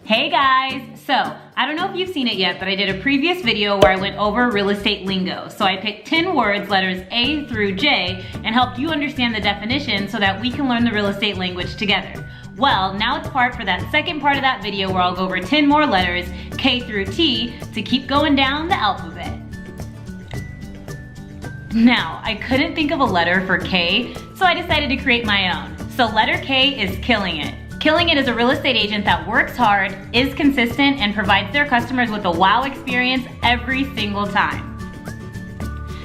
Hey guys! So, I don't know if you've seen it yet, but I did a previous video where I went over real estate lingo. So I picked 10 words, letters A through J, and helped you understand the definition so that we can learn the real estate language together. Well, now it's part for that second part of that video where I'll go over 10 more letters, K through T, to keep going down the alphabet. Now, I couldn't think of a letter for K, so I decided to create my own. So letter K is killing it. Killing It is a real estate agent that works hard, is consistent, and provides their customers with a wow experience every single time.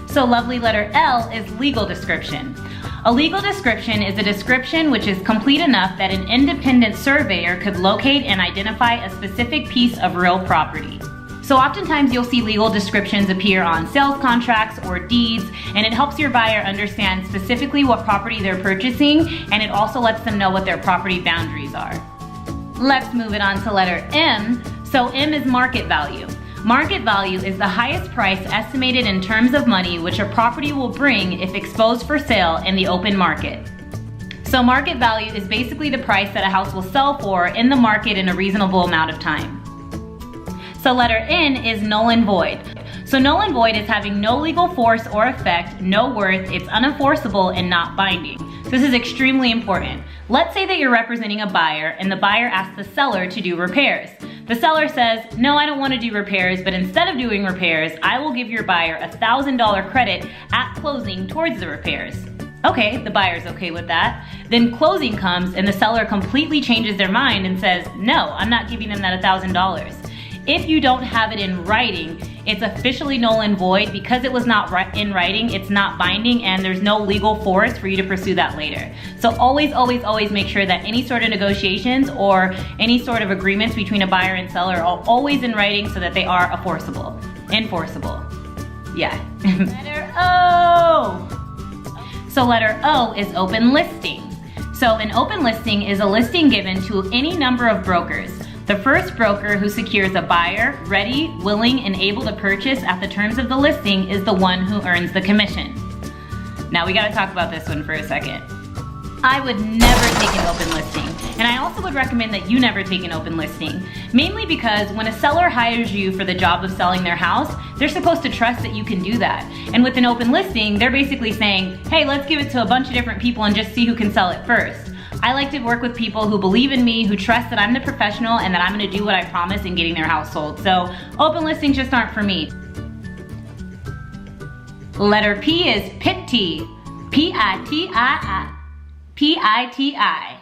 So lovely letter L is legal description. A legal description is a description which is complete enough that an independent surveyor could locate and identify a specific piece of real property. So oftentimes you'll see legal descriptions appear on sales contracts or deeds, and it helps your buyer understand specifically what property they're purchasing, and it also lets them know what their property boundaries are. Let's move it on to letter M. So M is market value. Market value is the highest price estimated in terms of money which a property will bring if exposed for sale in the open market. So market value is basically the price that a house will sell for in the market in a reasonable amount of time. So letter N is null and void. So null and void is having no legal force or effect, no worth, it's unenforceable and not binding. This is extremely important. Let's say that you're representing a buyer and the buyer asks the seller to do repairs. The seller says, no, I don't want to do repairs, but instead of doing repairs, I will give your buyer $1,000 credit at closing towards the repairs. Okay, the buyer's okay with that. Then closing comes and the seller completely changes their mind and says, no, I'm not giving them that $1,000. If you don't have it in writing, it's officially null and void. Because it was not in writing, it's not binding, and there's no legal force for you to pursue that later. So always, always, always make sure that any sort of negotiations or any sort of agreements between a buyer and seller are always in writing so that they are enforceable. Yeah. Letter O. So letter O is open listing. So an open listing is a listing given to any number of brokers. The first broker who secures a buyer ready, willing, and able to purchase at the terms of the listing is the one who earns the commission. Now we gotta talk about this one for a second. I would never take an open listing, and I also would recommend that you never take an open listing, mainly because when a seller hires you for the job of selling their house, they're supposed to trust that you can do that. And with an open listing, they're basically saying, hey, let's give it to a bunch of different people and just see who can sell it first. I like to work with people who believe in me, who trust that I'm the professional and that I'm gonna do what I promise in getting their house sold. So open listings just aren't for me. Letter P is pity. P-I-T-I-I. P-I-T-I.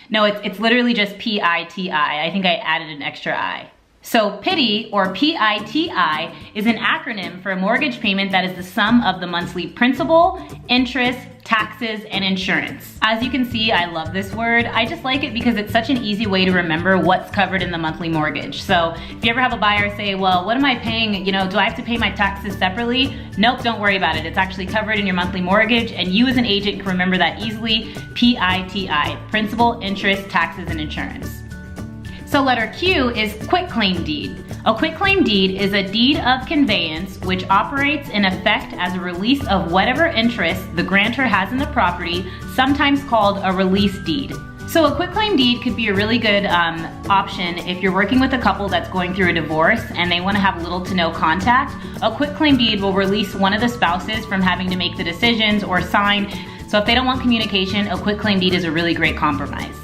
No, it's literally just P-I-T-I. I think I added an extra I. So pity, or P-I-T-I, is an acronym for a mortgage payment that is the sum of the monthly principal, interest, taxes, and insurance. As you can see, I love this word. I just like it because it's such an easy way to remember what's covered in the monthly mortgage. So if you ever have a buyer say, well, what am I paying? Do I have to pay my taxes separately? Nope, don't worry about it. It's actually covered in your monthly mortgage, and you as an agent can remember that easily. P-I-T-I, principal, interest, taxes, and insurance. So letter Q is quitclaim deed. A quitclaim deed is a deed of conveyance which operates in effect as a release of whatever interest the grantor has in the property, sometimes called a release deed. So a quitclaim deed could be a really good option if you're working with a couple that's going through a divorce and they want to have little to no contact. A quitclaim deed will release one of the spouses from having to make the decisions or sign. So if they don't want communication, a quitclaim deed is a really great compromise.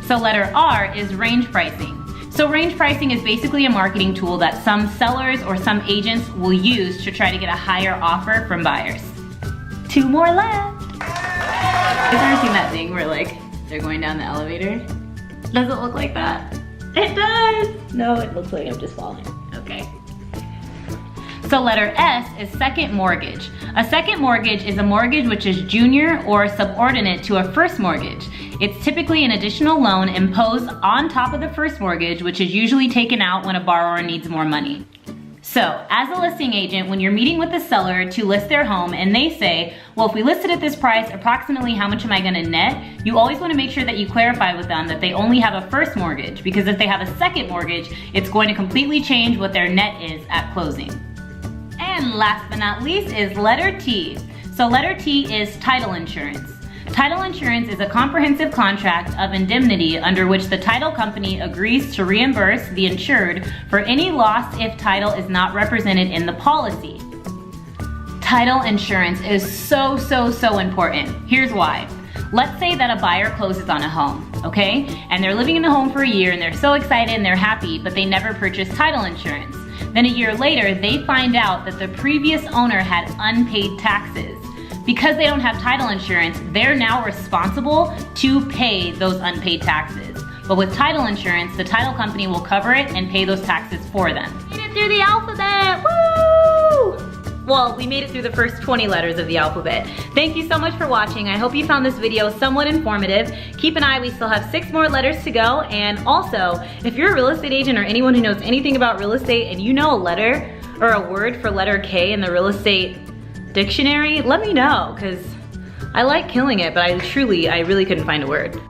So letter R is range pricing. So range pricing is basically a marketing tool that some sellers or some agents will use to try to get a higher offer from buyers. 2 more left. Have you ever seen that thing where they're going down the elevator? Does it look like that? It does! No, it looks like I'm just falling. Okay. So letter S is second mortgage. A second mortgage is a mortgage which is junior or subordinate to a first mortgage. It's typically an additional loan imposed on top of the first mortgage, which is usually taken out when a borrower needs more money. So, as a listing agent, when you're meeting with the seller to list their home and they say, well, if we list it at this price, approximately how much am I gonna net? You always wanna make sure that you clarify with them that they only have a first mortgage, because if they have a second mortgage, it's going to completely change what their net is at closing. And last but not least is letter T. So letter T is title insurance. Title insurance is a comprehensive contract of indemnity under which the title company agrees to reimburse the insured for any loss if title is not represented in the policy. Title insurance is so important. Here's why. Let's say that a buyer closes on a home, okay? And they're living in the home for a year and they're so excited and they're happy, but they never purchased title insurance. Then a year later, they find out that the previous owner had unpaid taxes. Because they don't have title insurance, they're now responsible to pay those unpaid taxes. But with title insurance, the title company will cover it and pay those taxes for them. We made it through the alphabet, woo! Well, we made it through the first 20 letters of the alphabet. Thank you so much for watching. I hope you found this video somewhat informative. Keep an eye, we still have 6 more letters to go. And also, if you're a real estate agent or anyone who knows anything about real estate and you know a letter or a word for letter K in the real estate dictionary, let me know, because I like killing it, but I really couldn't find a word.